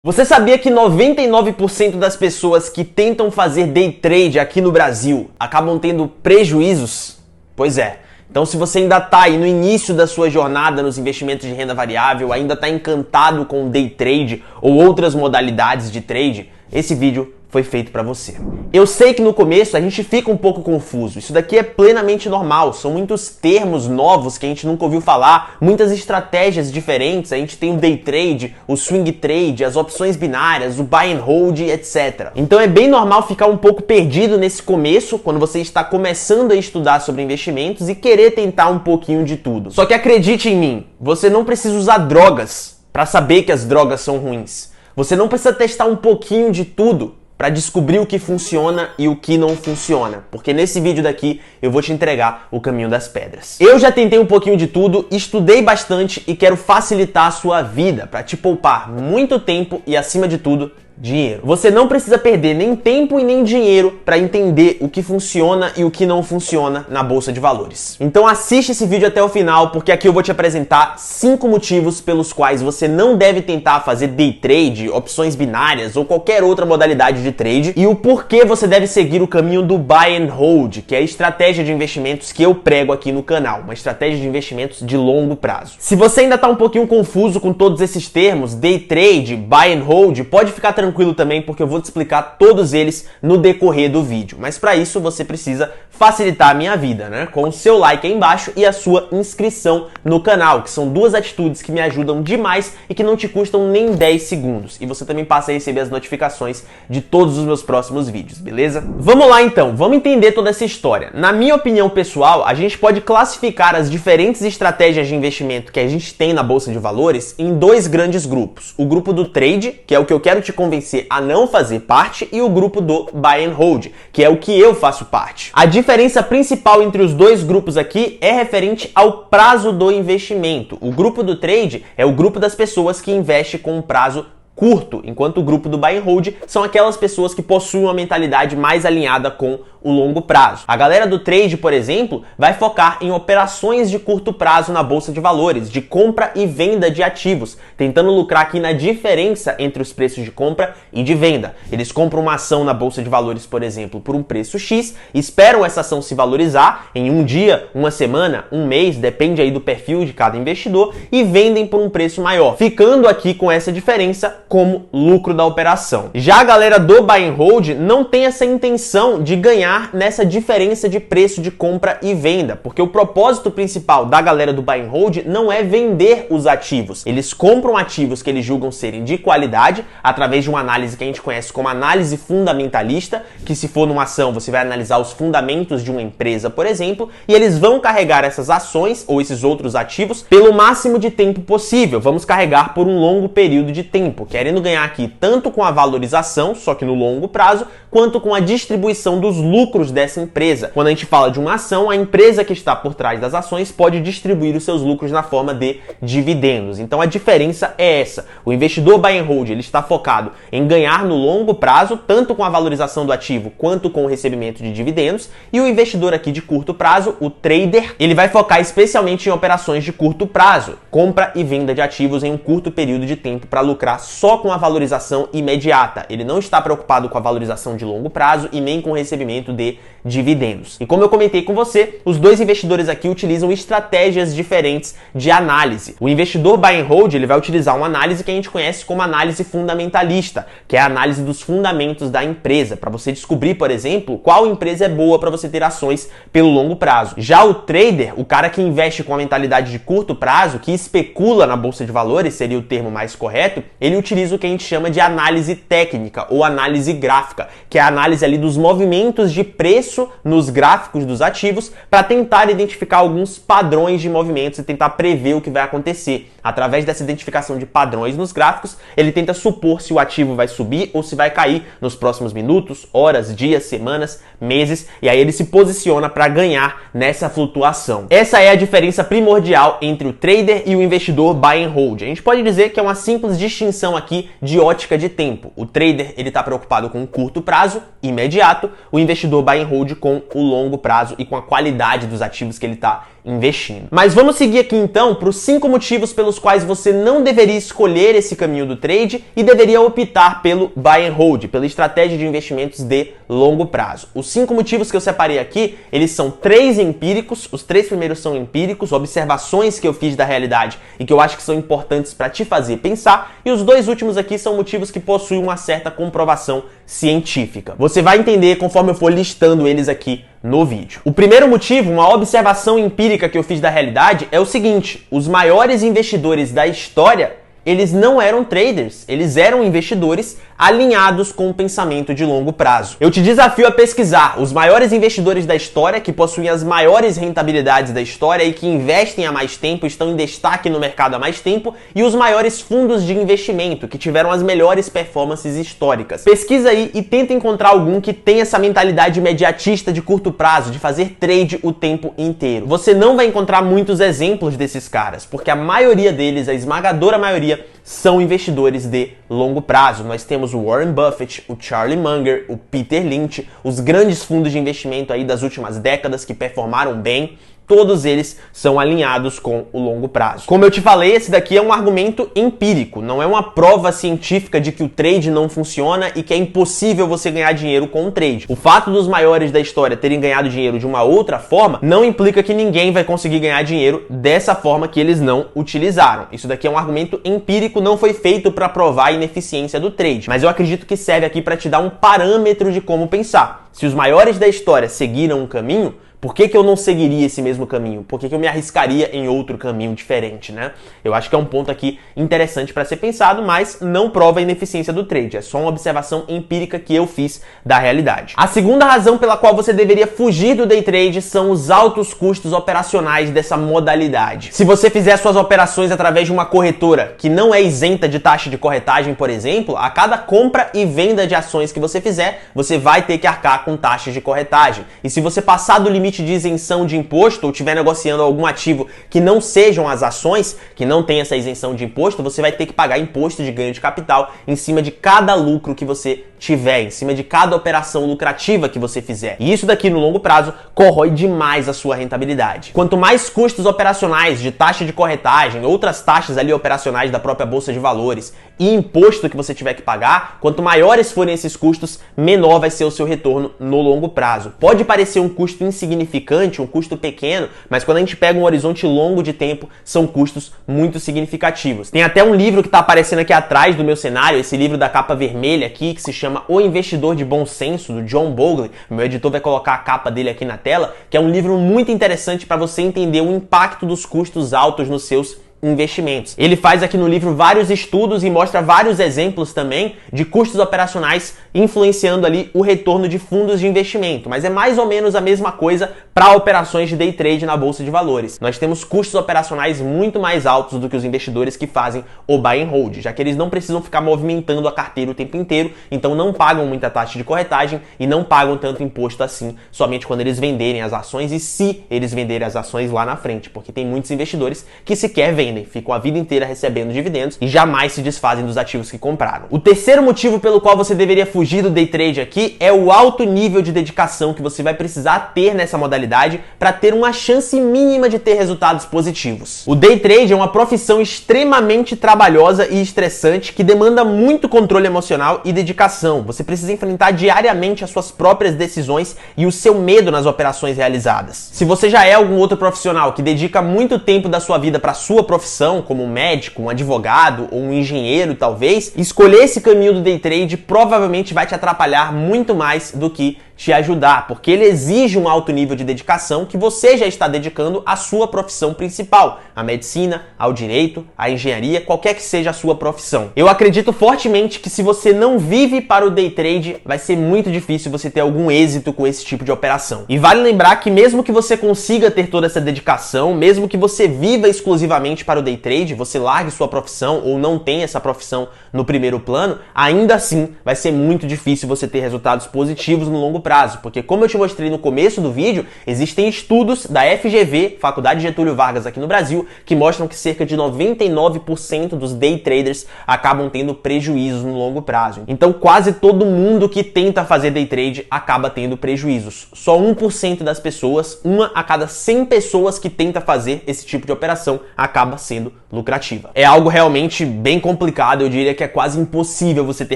Você sabia que 99% das pessoas que tentam fazer day trade aqui no Brasil acabam tendo prejuízos? Pois é. Então, se você ainda está aí no início da sua jornada nos investimentos de renda variável, ainda está encantado com day trade ou outras modalidades de trade, esse vídeo foi feito para você. Eu sei que no começo a gente fica um pouco confuso, isso daqui é plenamente normal, são muitos termos novos que a gente nunca ouviu falar, muitas estratégias diferentes, a gente tem o day trade, o swing trade, as opções binárias, o buy and hold, etc. Então é bem normal ficar um pouco perdido nesse começo, quando você está começando a estudar sobre investimentos e querer tentar um pouquinho de tudo. Só que acredite em mim, você não precisa usar drogas para saber que as drogas são ruins. Você não precisa testar um pouquinho de tudo para descobrir o que funciona e o que não funciona, porque nesse vídeo daqui eu vou te entregar o caminho das pedras. Eu já tentei um pouquinho de tudo, estudei bastante e quero facilitar a sua vida para te poupar muito tempo e, acima de tudo, dinheiro. Você não precisa perder nem tempo e nem dinheiro para entender o que funciona e o que não funciona na bolsa de valores. Então assiste esse vídeo até o final, porque aqui eu vou te apresentar 5 motivos pelos quais você não deve tentar fazer day trade, opções binárias ou qualquer outra modalidade de trade, e o porquê você deve seguir o caminho do buy and hold, que é a estratégia de investimentos que eu prego aqui no canal, uma estratégia de investimentos de longo prazo. Se você ainda está um pouquinho confuso com todos esses termos, day trade, buy and hold, pode ficar tranquilo também, porque eu vou te explicar todos eles no decorrer do vídeo. Mas para isso você precisa facilitar a minha vida, né? Com o seu like aí embaixo e a sua inscrição no canal, que são 2 atitudes que me ajudam demais e que não te custam nem 10 segundos. E você também passa a receber as notificações de todos os meus próximos vídeos, beleza? Vamos lá então, vamos entender toda essa história. Na minha opinião pessoal, a gente pode classificar as diferentes estratégias de investimento que a gente tem na bolsa de valores em 2 grandes grupos. O grupo do trade, que é o que eu quero te convencer a não fazer parte, e o grupo do buy and hold, que é o que eu faço parte. A diferença principal entre os 2 grupos aqui é referente ao prazo do investimento. O grupo do trade é o grupo das pessoas que investem com um prazo curto, enquanto o grupo do buy and hold são aquelas pessoas que possuem uma mentalidade mais alinhada com o longo prazo. A galera do trade, por exemplo, vai focar em operações de curto prazo na bolsa de valores, de compra e venda de ativos, tentando lucrar aqui na diferença entre os preços de compra e de venda. Eles compram uma ação na bolsa de valores, por exemplo, por um preço X, esperam essa ação se valorizar em um dia, uma semana, um mês, depende aí do perfil de cada investidor, e vendem por um preço maior, ficando aqui com essa diferença como lucro da operação. Já a galera do buy and hold não tem essa intenção de ganhar nessa diferença de preço de compra e venda, porque o propósito principal da galera do buy and hold não é vender os ativos. Eles compram ativos que eles julgam serem de qualidade através de uma análise que a gente conhece como análise fundamentalista, que se for numa ação você vai analisar os fundamentos de uma empresa, por exemplo, e eles vão carregar essas ações ou esses outros ativos pelo máximo de tempo possível. Vamos carregar por um longo período de tempo, querendo ganhar aqui tanto com a valorização, só que no longo prazo, quanto com a distribuição dos lucros dessa empresa. Quando a gente fala de uma ação, a empresa que está por trás das ações pode distribuir os seus lucros na forma de dividendos. Então a diferença é essa. O investidor buy and hold, ele está focado em ganhar no longo prazo, tanto com a valorização do ativo quanto com o recebimento de dividendos, e o investidor aqui de curto prazo, o trader, ele vai focar especialmente em operações de curto prazo, compra e venda de ativos em um curto período de tempo para lucrar só com a valorização imediata. Ele não está preocupado com a valorização de longo prazo e nem com o recebimento de dividendos. E como eu comentei com você, os 2 investidores aqui utilizam estratégias diferentes de análise. O investidor buy and hold, ele vai utilizar uma análise que a gente conhece como análise fundamentalista, que é a análise dos fundamentos da empresa, para você descobrir, por exemplo, qual empresa é boa para você ter ações pelo longo prazo. Já o trader, o cara que investe com a mentalidade de curto prazo, que especula na bolsa de valores, seria o termo mais correto, ele utiliza o que a gente chama de análise técnica ou análise gráfica, que é a análise ali dos movimentos de preço nos gráficos dos ativos para tentar identificar alguns padrões de movimentos e tentar prever o que vai acontecer. Através dessa identificação de padrões nos gráficos, ele tenta supor se o ativo vai subir ou se vai cair nos próximos minutos, horas, dias, semanas, meses, e aí ele se posiciona para ganhar nessa flutuação. Essa é a diferença primordial entre o trader e o investidor buy and hold. A gente pode dizer que é uma simples distinção aqui de ótica de tempo. O trader, ele está preocupado com o curto prazo, imediato, o investidor buy and hold com o longo prazo e com a qualidade dos ativos que ele está investindo. Mas vamos seguir aqui então para os 5 motivos pelos quais você não deveria escolher esse caminho do trade e deveria optar pelo buy and hold, pela estratégia de investimentos de longo prazo. Os 5 motivos que eu separei aqui, eles são 3 empíricos, os 3 primeiros são empíricos, observações que eu fiz da realidade e que eu acho que são importantes para te fazer pensar, e os 2 últimos aqui são motivos que possuem uma certa comprovação científica. Você vai entender conforme eu for listando eles aqui no vídeo. O primeiro motivo, uma observação empírica que eu fiz da realidade, é o seguinte: os maiores investidores da história, eles não eram traders, eles eram investidores alinhados com o pensamento de longo prazo. Eu te desafio a pesquisar os maiores investidores da história, que possuem as maiores rentabilidades da história e que investem há mais tempo, estão em destaque no mercado há mais tempo, e os maiores fundos de investimento, que tiveram as melhores performances históricas. Pesquisa aí e tenta encontrar algum que tenha essa mentalidade imediatista de curto prazo, de fazer trade o tempo inteiro. Você não vai encontrar muitos exemplos desses caras, porque a maioria deles, a esmagadora maioria, são investidores de longo prazo. Nós temos o Warren Buffett, o Charlie Munger, o Peter Lynch, os grandes fundos de investimento aí das últimas décadas que performaram bem. Todos eles são alinhados com o longo prazo. Como eu te falei, esse daqui é um argumento empírico, não é uma prova científica de que o trade não funciona e que é impossível você ganhar dinheiro com o trade. O fato dos maiores da história terem ganhado dinheiro de uma outra forma não implica que ninguém vai conseguir ganhar dinheiro dessa forma que eles não utilizaram. Isso daqui é um argumento empírico, não foi feito para provar a ineficiência do trade, mas eu acredito que serve aqui para te dar um parâmetro de como pensar. Se os maiores da história seguiram um caminho, por que eu não seguiria esse mesmo caminho? Por que eu me arriscaria em outro caminho diferente, né? Eu acho que é um ponto aqui interessante para ser pensado, mas não prova a ineficiência do trade. É só uma observação empírica que eu fiz da realidade. A segunda razão pela qual você deveria fugir do day trade são os altos custos operacionais dessa modalidade. Se você fizer suas operações através de uma corretora que não é isenta de taxa de corretagem, por exemplo, a cada compra e venda de ações que você fizer, você vai ter que arcar com taxas de corretagem. E se você passar do limite de isenção de imposto ou estiver negociando algum ativo que não sejam as ações, que não tem essa isenção de imposto, você vai ter que pagar imposto de ganho de capital em cima de cada lucro que você tiver, em cima de cada operação lucrativa que você fizer. E isso daqui no longo prazo corrói demais a sua rentabilidade. Quanto mais custos operacionais de taxa de corretagem, outras taxas ali operacionais da própria bolsa de valores e imposto que você tiver que pagar, quanto maiores forem esses custos, menor vai ser o seu retorno no longo prazo. Pode parecer um custo insignificante, um custo pequeno, mas quando a gente pega um horizonte longo de tempo, são custos muito significativos. Tem até um livro que está aparecendo aqui atrás do meu cenário, esse livro da capa vermelha aqui, que se chama O Investidor de Bom Senso, do John Bogle. Meu editor vai colocar a capa dele aqui na tela, que é um livro muito interessante para você entender o impacto dos custos altos nos seus investimentos. Ele faz aqui no livro vários estudos e mostra vários exemplos também de custos operacionais influenciando ali o retorno de fundos de investimento, mas é mais ou menos a mesma coisa para operações de day trade na bolsa de valores. Nós temos custos operacionais muito mais altos do que os investidores que fazem o buy and hold, já que eles não precisam ficar movimentando a carteira o tempo inteiro, então não pagam muita taxa de corretagem e não pagam tanto imposto assim, somente quando eles venderem as ações e se eles venderem as ações lá na frente, porque tem muitos investidores que sequer vendem, ficam a vida inteira recebendo dividendos e jamais se desfazem dos ativos que compraram. O terceiro motivo pelo qual você deveria fugir do day trade aqui é o alto nível de dedicação que você vai precisar ter nessa modalidade para ter uma chance mínima de ter resultados positivos. O day trade é uma profissão extremamente trabalhosa e estressante que demanda muito controle emocional e dedicação. Você precisa enfrentar diariamente as suas próprias decisões e o seu medo nas operações realizadas. Se você já é algum outro profissional que dedica muito tempo da sua vida para sua profissão, como um médico, um advogado ou um engenheiro talvez, escolher esse caminho do day trade provavelmente vai te atrapalhar muito mais do que te ajudar, porque ele exige um alto nível de dedicação que você já está dedicando à sua profissão principal, à medicina, ao direito, à engenharia, qualquer que seja a sua profissão. Eu acredito fortemente que se você não vive para o day trade, vai ser muito difícil você ter algum êxito com esse tipo de operação. E vale lembrar que mesmo que você consiga ter toda essa dedicação, mesmo que você viva exclusivamente para o day trade, você largue sua profissão ou não tenha essa profissão no primeiro plano, ainda assim vai ser muito difícil você ter resultados positivos no longo prazo, prazo, porque como eu te mostrei no começo do vídeo, existem estudos da FGV, Faculdade Getúlio Vargas aqui no Brasil, que mostram que cerca de 99% dos day traders acabam tendo prejuízos no longo prazo. Então quase todo mundo que tenta fazer day trade acaba tendo prejuízos. Só 1% das pessoas, uma a cada 100 pessoas que tenta fazer esse tipo de operação acaba sendo lucrativa. É algo realmente bem complicado, eu diria que é quase impossível você ter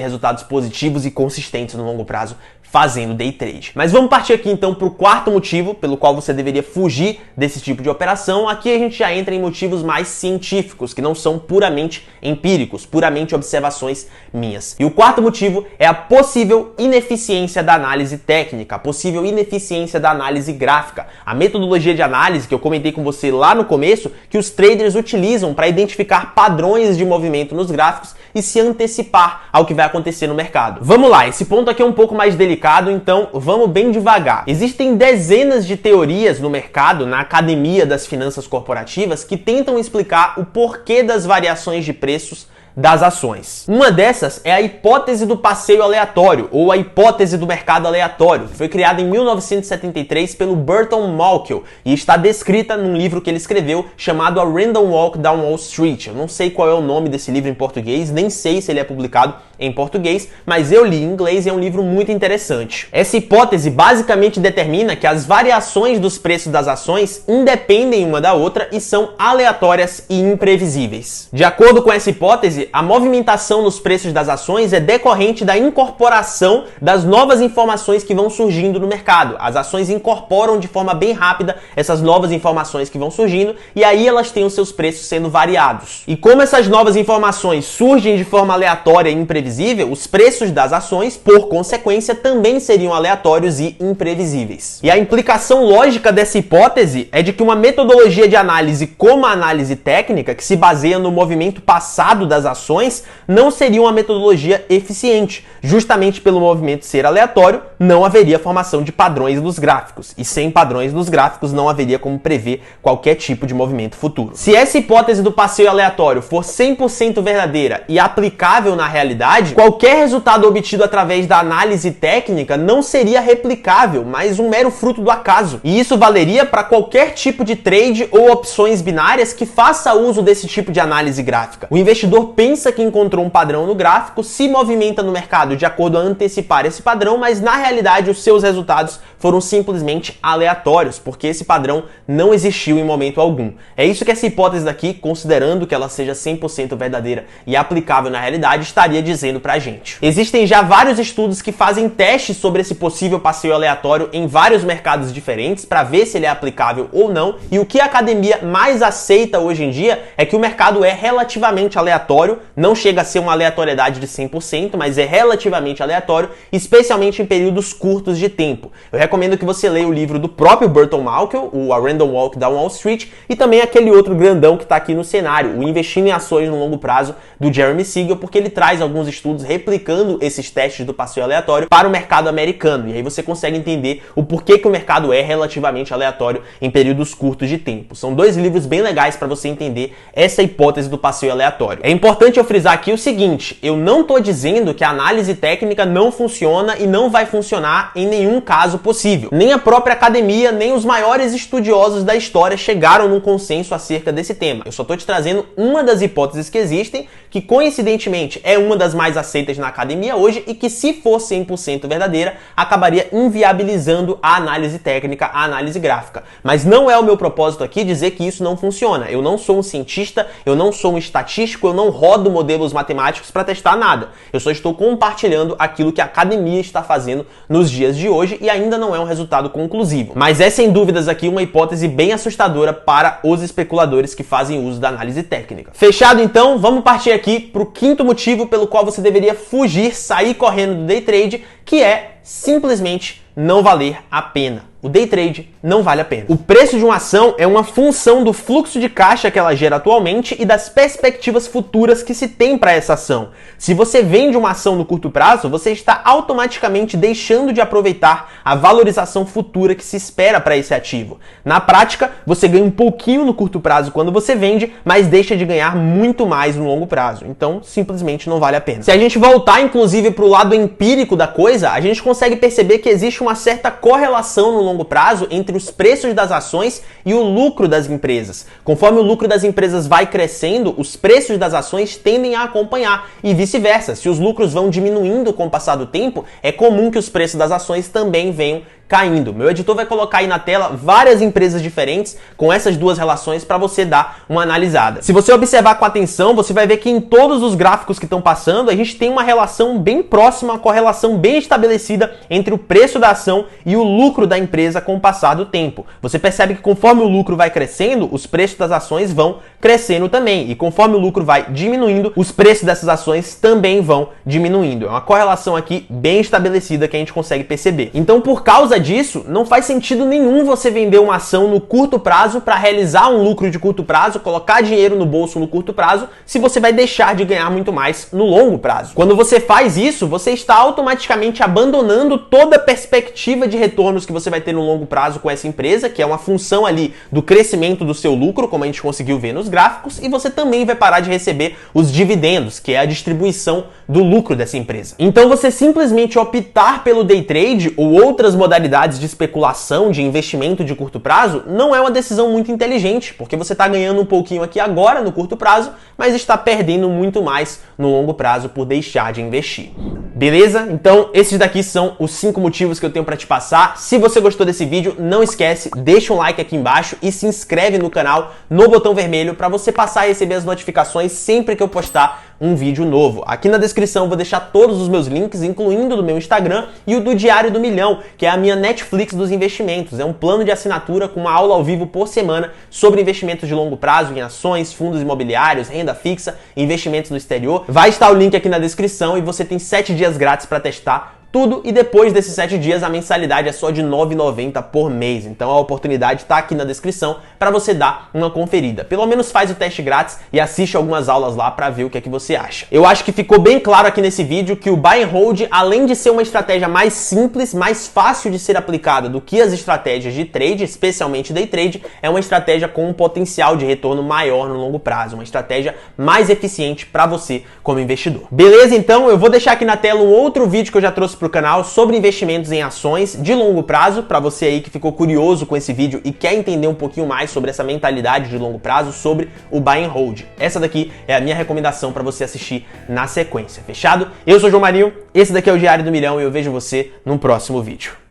resultados positivos e consistentes no longo prazo fazendo day trade. Mas vamos partir aqui então para o quarto motivo pelo qual você deveria fugir desse tipo de operação. Aqui a gente já entra em motivos mais científicos, que não são puramente empíricos, puramente observações minhas. E o quarto motivo é a possível ineficiência da análise técnica, a possível ineficiência da análise gráfica. A metodologia de análise que eu comentei com você lá no começo, que os traders utilizam para identificar padrões de movimento nos gráficos e se antecipar ao que vai acontecer no mercado. Vamos lá, esse ponto aqui é um pouco mais delicado, então vamos bem devagar. Existem dezenas de teorias no mercado, na academia das finanças corporativas, que tentam explicar o porquê das variações de preços das ações. Uma dessas é a hipótese do passeio aleatório, ou a hipótese do mercado aleatório, que foi criada em 1973 pelo Burton Malkiel e está descrita num livro que ele escreveu chamado A Random Walk Down Wall Street. Eu não sei qual é o nome desse livro em português, nem sei se ele é publicado em português, mas eu li em inglês e é um livro muito interessante. Essa hipótese basicamente determina que as variações dos preços das ações independem uma da outra e são aleatórias e imprevisíveis. De acordo com essa hipótese, a movimentação nos preços das ações é decorrente da incorporação das novas informações que vão surgindo no mercado. As ações incorporam de forma bem rápida essas novas informações que vão surgindo e aí elas têm os seus preços sendo variados. E como essas novas informações surgem de forma aleatória e imprevisível, os preços das ações, por consequência, também seriam aleatórios e imprevisíveis. E a implicação lógica dessa hipótese é de que uma metodologia de análise como a análise técnica, que se baseia no movimento passado das ações, não seria uma metodologia eficiente. Justamente pelo movimento ser aleatório, não haveria formação de padrões nos gráficos. E sem padrões nos gráficos, não haveria como prever qualquer tipo de movimento futuro. Se essa hipótese do passeio aleatório for 100% verdadeira e aplicável na realidade, qualquer resultado obtido através da análise técnica não seria replicável, mas um mero fruto do acaso. E isso valeria para qualquer tipo de trade ou opções binárias que faça uso desse tipo de análise gráfica. O investidor pensa que encontrou um padrão no gráfico, se movimenta no mercado de acordo a antecipar esse padrão, mas na realidade os seus resultados foram simplesmente aleatórios, porque esse padrão não existiu em momento algum. É isso que essa hipótese daqui, considerando que ela seja 100% verdadeira e aplicável na realidade, estaria dizendo pra gente. Existem já vários estudos que fazem testes sobre esse possível passeio aleatório em vários mercados diferentes para ver se ele é aplicável ou não, e o que a academia mais aceita hoje em dia é que o mercado é relativamente aleatório, não chega a ser uma aleatoriedade de 100%, mas é relativamente aleatório, especialmente em períodos curtos de tempo. Eu recomendo que você leia o livro do próprio Burton Malkiel, o A Random Walk Down Wall Street, e também aquele outro grandão que está aqui no cenário, o Investindo em Ações no Longo Prazo, do Jeremy Siegel, porque ele traz alguns estudos replicando esses testes do passeio aleatório para o mercado americano, e aí você consegue entender o porquê que o mercado é relativamente aleatório em períodos curtos de tempo. São dois livros bem legais para você entender essa hipótese do passeio aleatório. É importante eu frisar aqui o seguinte, eu não estou dizendo que a análise técnica não funciona e não vai funcionar em nenhum caso possível. Nem a própria academia, nem os maiores estudiosos da história chegaram num consenso acerca desse tema. Eu só estou te trazendo uma das hipóteses que existem, que coincidentemente é uma das mais aceitas na academia hoje e que, se for 100% verdadeira, acabaria inviabilizando a análise técnica, a análise gráfica. Mas não é o meu propósito aqui dizer que isso não funciona. Eu não sou um cientista, eu não sou um estatístico, eu não rodo modelos matemáticos para testar nada. Eu só estou compartilhando aquilo que a academia está fazendo nos dias de hoje e ainda não é um resultado conclusivo. Mas é sem dúvidas aqui uma hipótese bem assustadora para os especuladores que fazem uso da análise técnica. Fechado então, vamos partir aqui para o quinto motivo pelo qual você deveria fugir, sair correndo do day trade, que é simplesmente não valer a pena. O day trade não vale a pena. O preço de uma ação é uma função do fluxo de caixa que ela gera atualmente e das perspectivas futuras que se tem para essa ação. Se você vende uma ação no curto prazo, você está automaticamente deixando de aproveitar a valorização futura que se espera para esse ativo. Na prática, você ganha um pouquinho no curto prazo quando você vende, mas deixa de ganhar muito mais no longo prazo. Então, simplesmente não vale a pena. Se a gente voltar, inclusive, para o lado empírico da coisa, a gente consegue perceber que existe uma certa correlação no longo prazo entre os preços das ações e o lucro das empresas. Conforme o lucro das empresas vai crescendo, os preços das ações tendem a acompanhar e vice-versa. Se os lucros vão diminuindo com o passar do tempo, é comum que os preços das ações também venham caindo. Meu editor vai colocar aí na tela várias empresas diferentes com essas duas relações para você dar uma analisada. Se você observar com atenção, você vai ver que em todos os gráficos que estão passando, a gente tem uma relação bem próxima, uma correlação bem estabelecida entre o preço da ação e o lucro da empresa com o passar do tempo. Você percebe que conforme o lucro vai crescendo, os preços das ações vão crescendo também. E conforme o lucro vai diminuindo, os preços dessas ações também vão diminuindo. É uma correlação aqui bem estabelecida que a gente consegue perceber. Então, por causa disso, não faz sentido nenhum você vender uma ação no curto prazo para realizar um lucro de curto prazo, colocar dinheiro no bolso no curto prazo, se você vai deixar de ganhar muito mais no longo prazo. Quando você faz isso, você está automaticamente abandonando toda a perspectiva de retornos que você vai ter no longo prazo com essa empresa, que é uma função ali do crescimento do seu lucro, como a gente conseguiu ver nos gráficos, e você também vai parar de receber os dividendos, que é a distribuição do lucro dessa empresa. Então, você simplesmente optar pelo day trade ou outras modalidades de especulação, de investimento de curto prazo, não é uma decisão muito inteligente, porque você está ganhando um pouquinho aqui agora no curto prazo, mas está perdendo muito mais no longo prazo por deixar de investir. Beleza? Então, esses daqui são os 5 motivos que eu tenho para te passar. Se você gostou desse vídeo, não esquece, deixa um like aqui embaixo e se inscreve no canal no botão vermelho para você passar a receber as notificações sempre que eu postar um vídeo novo. Aqui na descrição eu vou deixar todos os meus links, incluindo do meu Instagram e o do Diário do Milhão, que é a minha Netflix dos investimentos. É um plano de assinatura com uma aula ao vivo por semana sobre investimentos de longo prazo em ações, fundos imobiliários, renda fixa, investimentos no exterior. Vai estar o link aqui na descrição e você tem 7 dias grátis para testar tudo, e depois desses 7 dias a mensalidade é só de R$ 9,90 por mês. Então a oportunidade está aqui na descrição para você dar uma conferida. Pelo menos faz o teste grátis e assiste algumas aulas lá para ver o que é que você acha. Eu acho que ficou bem claro aqui nesse vídeo que o Buy and Hold, além de ser uma estratégia mais simples, mais fácil de ser aplicada do que as estratégias de trade, especialmente day trade, é uma estratégia com um potencial de retorno maior no longo prazo, uma estratégia mais eficiente para você como investidor. Beleza? Então eu vou deixar aqui na tela um outro vídeo que eu já trouxe para o canal sobre investimentos em ações de longo prazo, para você aí que ficou curioso com esse vídeo e quer entender um pouquinho mais sobre essa mentalidade de longo prazo, sobre o Buy and Hold. Essa daqui é a minha recomendação para você assistir na sequência, fechado? Eu sou o João Marinho, esse daqui é o Diário do Milhão e eu vejo você no próximo vídeo.